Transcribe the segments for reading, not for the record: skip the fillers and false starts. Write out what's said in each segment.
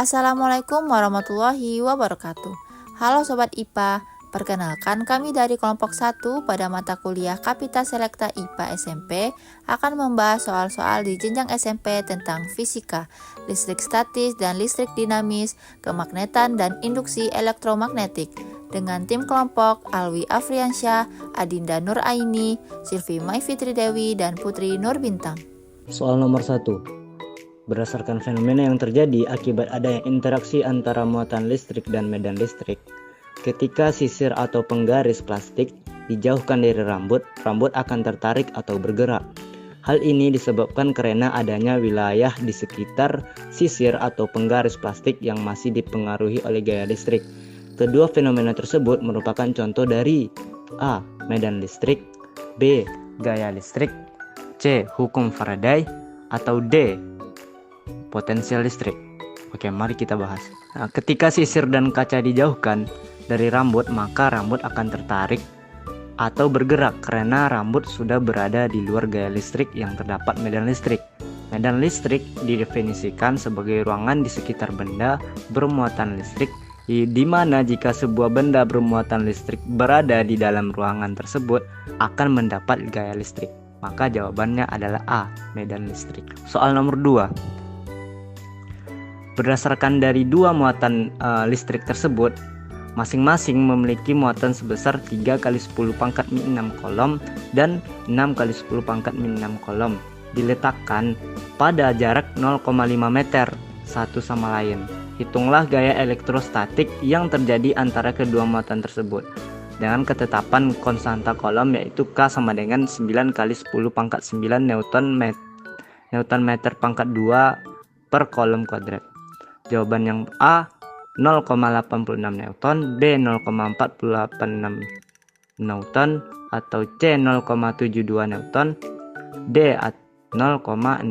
Assalamualaikum warahmatullahi wabarakatuh. Halo Sobat IPA, perkenalkan kami dari kelompok 1 pada mata kuliah Kapita Selekta IPA SMP akan membahas soal-soal di jenjang SMP tentang fisika, listrik statis dan listrik dinamis, kemagnetan dan induksi elektromagnetik. Dengan tim kelompok Alwi Afriansyah, Adinda Nur Aini, Silvi Mai Fitri Dewi, dan Putri Nur Bintang. Soal nomor 1. Berdasarkan fenomena yang terjadi akibat adanya interaksi antara muatan listrik dan medan listrik, ketika sisir atau penggaris plastik dijauhkan dari rambut, rambut akan tertarik atau bergerak. Hal ini disebabkan karena adanya wilayah di sekitar sisir atau penggaris plastik yang masih dipengaruhi oleh gaya listrik. Kedua fenomena tersebut merupakan contoh dari A. Medan listrik, B. Gaya listrik, C. Hukum Faraday, atau D. Potensial listrik. Oke, mari kita bahas. Nah, ketika sisir dan kaca dijauhkan dari rambut, maka rambut akan tertarik atau bergerak karena rambut sudah berada di luar gaya listrik yang terdapat medan listrik. Medan listrik didefinisikan sebagai ruangan di sekitar benda bermuatan listrik, di mana jika sebuah benda bermuatan listrik berada di dalam ruangan tersebut akan mendapat gaya listrik. Maka jawabannya adalah A, medan listrik. Soal nomor 2. Berdasarkan dari dua muatan listrik tersebut, masing-masing memiliki muatan sebesar 3 kali 10 pangkat min 6 kolom dan 6 kali 10 pangkat min 6 kolom, diletakkan pada jarak 0,5 meter satu sama lain. Hitunglah gaya elektrostatik yang terjadi antara kedua muatan tersebut dengan ketetapan konstanta kolom, yaitu K sama dengan 9 kali 10 pangkat 9 Newton meter pangkat 2 per kolom kuadrat. Jawaban yang A 0,86 Newton, B 0,486 Newton, atau C 0,72 Newton, D 0,648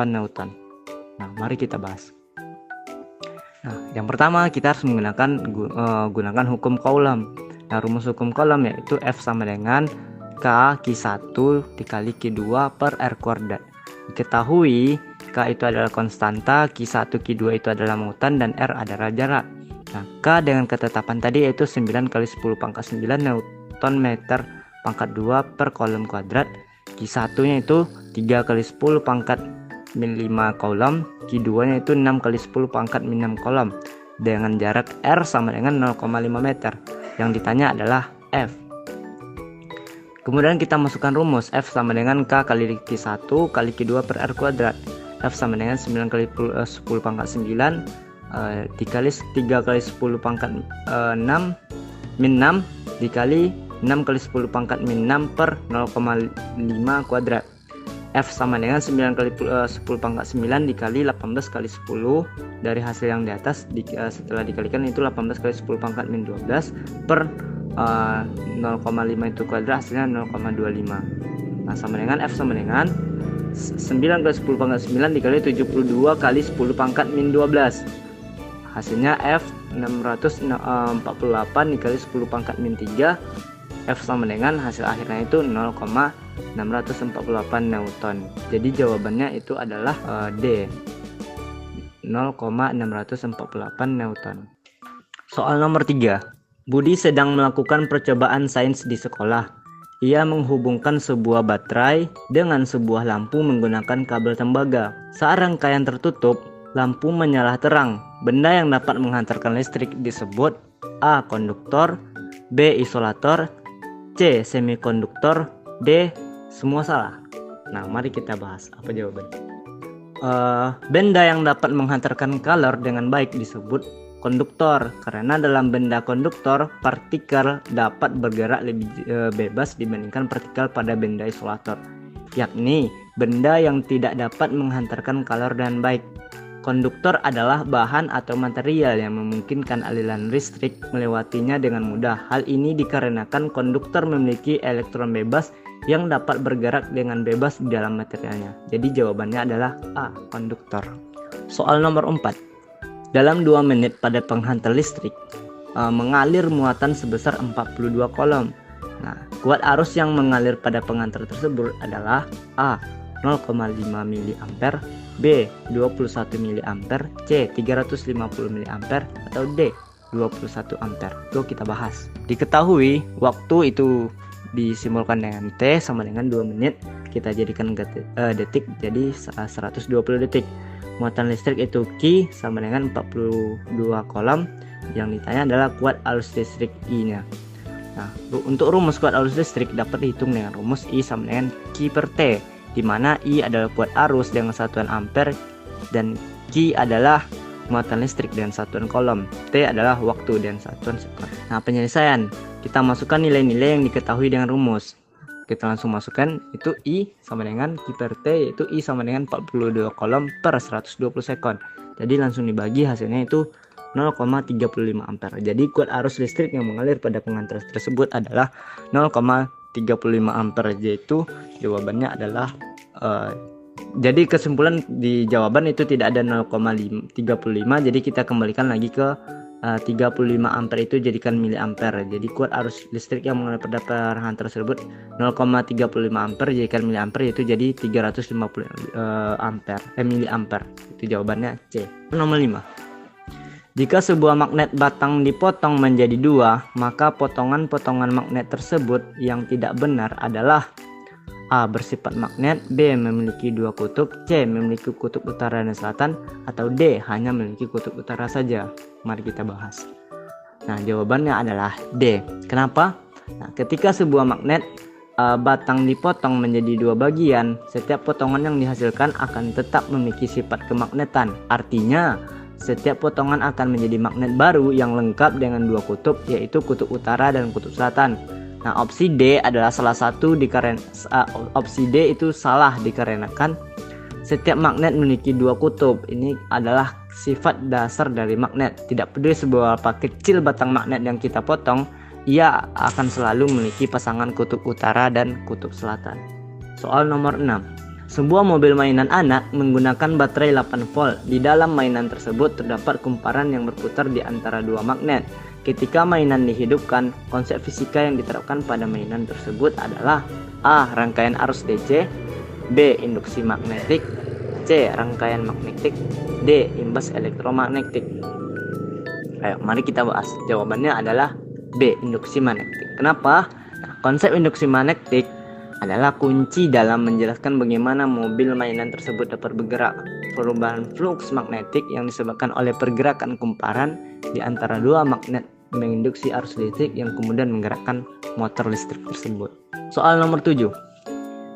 Newton. Nah, mari kita bahas. Nah, yang pertama kita harus gunakan hukum Coulomb. Nah, rumus hukum Coulomb yaitu F sama dengan K Q1 dikali Q2 per R kuadrat. Diketahui K itu adalah konstanta, Q1, Q2 itu adalah muatan, dan R adalah jarak. Nah, K dengan ketetapan tadi yaitu 9 kali 10 pangkat 9 Newton meter pangkat 2 per kolom kuadrat. Q1 nya itu 3 kali 10 pangkat min 5 kolom, Q2 nya itu 6 kali 10 pangkat min 6 kolom, dengan jarak R sama dengan 0,5 meter. Yang ditanya adalah F. Kemudian kita masukkan rumus F sama dengan K kali Q1 kali Q2 per R kuadrat. F sama dengan 9 kali 10 pangkat 9 dikali 3 kali 10 pangkat 6 min 6 dikali 6 kali 10 pangkat min 6 per 0,5 kuadrat. F sama dengan 9 kali 10 pangkat 9 dikali 18 kali 10 dari hasil yang di atas, setelah dikalikan itu 18 kali 10 pangkat min 12 per 0,5 itu kuadrat, hasilnya 0,25. Nah, sama dengan F sama dengan 9 kali 10 pangkat 9 dikali 72 kali 10 pangkat min 12. Hasilnya F 648 dikali 10 pangkat min 3. F sama dengan hasil akhirnya itu 0,648 Newton. Jadi jawabannya itu adalah D, 0,648 Newton. Soal nomor 3. Budi sedang melakukan percobaan sains di sekolah. Ia menghubungkan sebuah baterai dengan sebuah lampu menggunakan kabel tembaga. Saat rangkaian tertutup, lampu menyala terang. Benda yang dapat menghantarkan listrik disebut A. Konduktor, B. Isolator, C. Semikonduktor, D. Semua salah. Nah, mari kita bahas apa jawabannya. Benda yang dapat menghantarkan kalor dengan baik disebut konduktor, karena dalam benda konduktor partikel dapat bergerak lebih bebas dibandingkan partikel pada benda isolator, yakni benda yang tidak dapat menghantarkan kalor dengan baik. Konduktor adalah bahan atau material yang memungkinkan aliran listrik melewatinya dengan mudah. Hal ini dikarenakan konduktor memiliki elektron bebas yang dapat bergerak dengan bebas di dalam materialnya. Jadi jawabannya adalah A, konduktor. Soal nomor 4. Dalam 2 menit pada penghantar listrik mengalir muatan sebesar 42 kolom. Nah, kuat arus yang mengalir pada penghantar tersebut adalah A. 0,5 mA, B. 21 mA, C. 350 mA, atau D. 21 ampere. Itu kita bahas. Diketahui waktu itu disimulkan dengan T sama dengan 2 menit, kita jadikan detik jadi 120 detik. Muatan listrik itu Q sama dengan 42 kolom. Yang ditanya adalah kuat arus listrik I-nya. Nah, untuk rumus kuat arus listrik dapat dihitung dengan rumus I sama dengan Q per T, di mana I adalah kuat arus dengan satuan ampere dan Q adalah muatan listrik dengan satuan kolom, T adalah waktu dengan satuan sekon. Nah, penyelesaian, kita masukkan nilai-nilai yang diketahui dengan rumus. Kita langsung masukkan, itu I sama dengan Q per T, yaitu I sama dengan 42 kolom per 120 sekon. Jadi langsung dibagi, hasilnya itu 0,35 ampere. Jadi kuat arus listrik yang mengalir pada pengantar tersebut adalah 0,35 ampere, yaitu jawabannya adalah jadi kesimpulan di jawaban itu tidak ada 0,35, jadi kita kembalikan lagi ke 35 ampere itu jadikan miliampere. Jadi kuat arus listrik yang mengalir pada perahan tersebut 0,35 ampere jadikan miliampere, yaitu jadi 350 miliampere. Itu jawabannya C. Nomor 5. Jika sebuah magnet batang dipotong menjadi dua, maka potongan-potongan magnet tersebut yang tidak benar adalah A. Bersifat magnet, B. Memiliki dua kutub, C. Memiliki kutub utara dan selatan, atau D. Hanya memiliki kutub utara saja. Mari kita bahas. Nah, jawabannya adalah D. Kenapa? Nah, ketika sebuah magnet batang dipotong menjadi dua bagian, setiap potongan yang dihasilkan akan tetap memiliki sifat kemagnetan. Artinya, setiap potongan akan menjadi magnet baru yang lengkap dengan dua kutub, yaitu kutub utara dan kutub selatan. Nah, opsi D adalah opsi D itu salah dikarenakan setiap magnet memiliki dua kutub. Ini adalah sifat dasar dari magnet. Tidak peduli seberapa kecil batang magnet yang kita potong, ia akan selalu memiliki pasangan kutub utara dan kutub selatan. Soal nomor 6. Sebuah mobil mainan anak menggunakan baterai 8 volt. Di dalam mainan tersebut terdapat kumparan yang berputar di antara dua magnet. Ketika mainan dihidupkan, konsep fisika yang diterapkan pada mainan tersebut adalah A. Rangkaian arus DC, B. Induksi magnetik, C. Rangkaian magnetik, D. Imbas elektromagnetik. Ayo, mari kita bahas. Jawabannya adalah B. Induksi magnetik. Kenapa? Nah, konsep induksi magnetik adalah kunci dalam menjelaskan bagaimana mobil mainan tersebut dapat bergerak. Perubahan fluks magnetik yang disebabkan oleh pergerakan kumparan di antara dua magnet menginduksi arus listrik yang kemudian menggerakkan motor listrik tersebut. Soal nomor 7.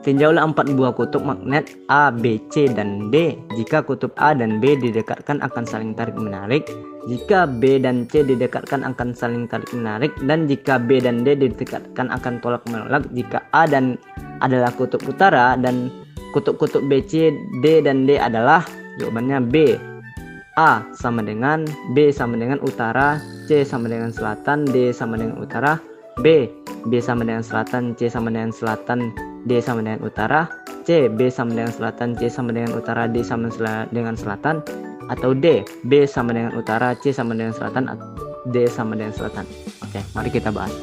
Tinjaulah 4 buah kutub magnet A, B, C, dan D. Jika kutub A dan B didekatkan akan saling tarik menarik. Jika B dan C didekatkan akan saling tarik menarik. Dan jika B dan D didekatkan akan tolak menolak. Jika A dan adalah kutub utara dan kutub-kutub B, C, D, dan D adalah, jawabannya B. A sama dengan B sama dengan utara, C sama dengan selatan, D sama dengan utara, B sama dengan selatan, C sama dengan selatan, D sama dengan utara, C B sama dengan selatan, C sama dengan utara, D sama dengan selatan, atau D B sama dengan utara, C sama dengan selatan, D sama dengan selatan. Oke, mari kita bahas.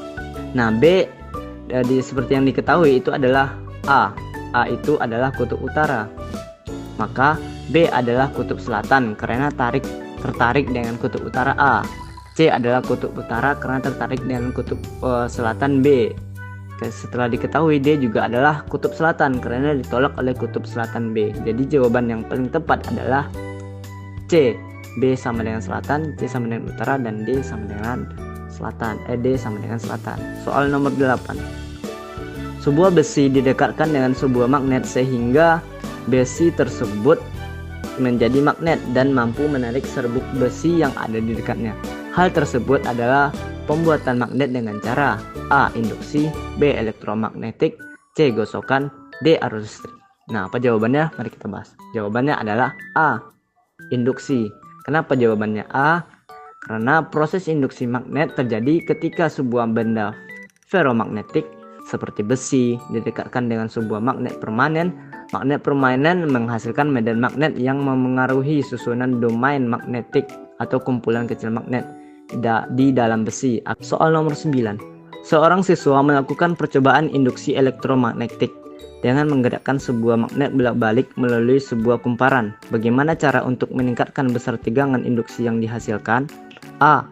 Nah, B seperti yang diketahui itu adalah A itu adalah kutub utara, maka B adalah kutub selatan karena tertarik dengan kutub utara A. C adalah kutub utara karena tertarik dengan kutub selatan B. Setelah diketahui D juga adalah kutub selatan karena ditolak oleh kutub selatan B. Jadi jawaban yang paling tepat adalah C. B sama dengan selatan, C sama dengan utara, dan D sama dengan selatan. D sama dengan selatan. Soal nomor 8. Sebuah besi didekatkan dengan sebuah magnet sehingga besi tersebut menjadi magnet dan mampu menarik serbuk besi yang ada di dekatnya. Hal tersebut adalah pembuatan magnet dengan cara A. Induksi, B. Elektromagnetik, C. Gosokan, D. Arus listrik. Nah, apa jawabannya? Mari kita bahas. Jawabannya adalah A. Induksi. Kenapa jawabannya A? Karena proses induksi magnet terjadi ketika sebuah benda ferromagnetik seperti besi didekatkan dengan sebuah magnet permanen. Magnet permanen menghasilkan medan magnet yang memengaruhi susunan domain magnetik atau kumpulan kecil magnet di dalam besi. Soal nomor 9. Seorang siswa melakukan percobaan induksi elektromagnetik. dengan menggerakkan sebuah magnet bolak-balik melalui sebuah kumparan. Bagaimana cara untuk meningkatkan besar tegangan induksi yang dihasilkan? A.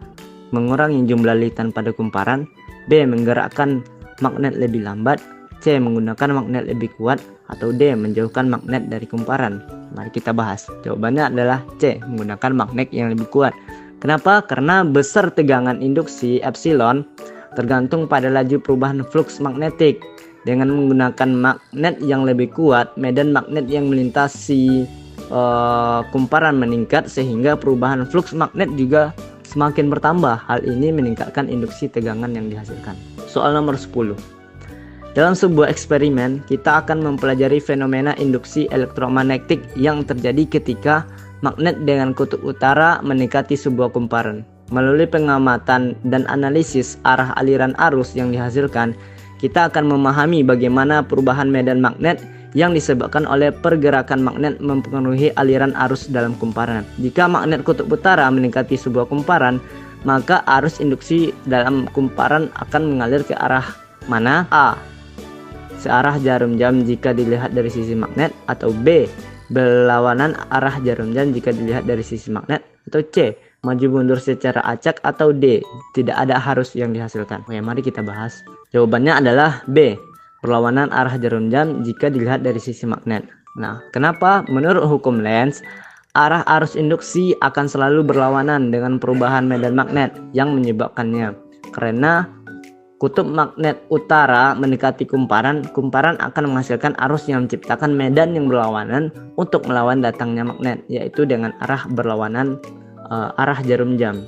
Mengurangi jumlah litan pada kumparan. B. Menggerakkan magnet lebih lambat. C. Menggunakan magnet lebih kuat. Atau D. Menjauhkan magnet dari kumparan. Mari kita bahas. Jawabannya adalah C. Menggunakan magnet yang lebih kuat. Kenapa? Karena besar tegangan induksi epsilon tergantung pada laju perubahan flux magnetik. Dengan menggunakan magnet yang lebih kuat, medan magnet yang melintasi kumparan meningkat sehingga perubahan flux magnet juga semakin bertambah. Hal ini meningkatkan induksi tegangan yang dihasilkan. Soal nomor 10. Dalam sebuah eksperimen, kita akan mempelajari fenomena induksi elektromagnetik yang terjadi ketika magnet dengan kutub utara mendekati sebuah kumparan. Melalui pengamatan dan analisis arah aliran arus yang dihasilkan, kita akan memahami bagaimana perubahan medan magnet yang disebabkan oleh pergerakan magnet mempengaruhi aliran arus dalam kumparan. Jika magnet kutub utara mendekati sebuah kumparan, maka arus induksi dalam kumparan akan mengalir ke arah mana? A. Searah jarum jam jika dilihat dari sisi magnet. Atau B. Berlawanan arah jarum jam jika dilihat dari sisi magnet. Atau C. Maju mundur secara acak. Atau D. Tidak ada arus yang dihasilkan. Oke, mari kita bahas. Jawabannya adalah B. Berlawanan arah jarum jam jika dilihat dari sisi magnet. Nah, kenapa? Menurut hukum Lenz, arah arus induksi akan selalu berlawanan dengan perubahan medan magnet yang menyebabkannya. Karena kutub magnet utara mendekati kumparan, kumparan akan menghasilkan arus yang menciptakan medan yang berlawanan untuk melawan datangnya magnet, yaitu dengan arah berlawanan arah jarum jam.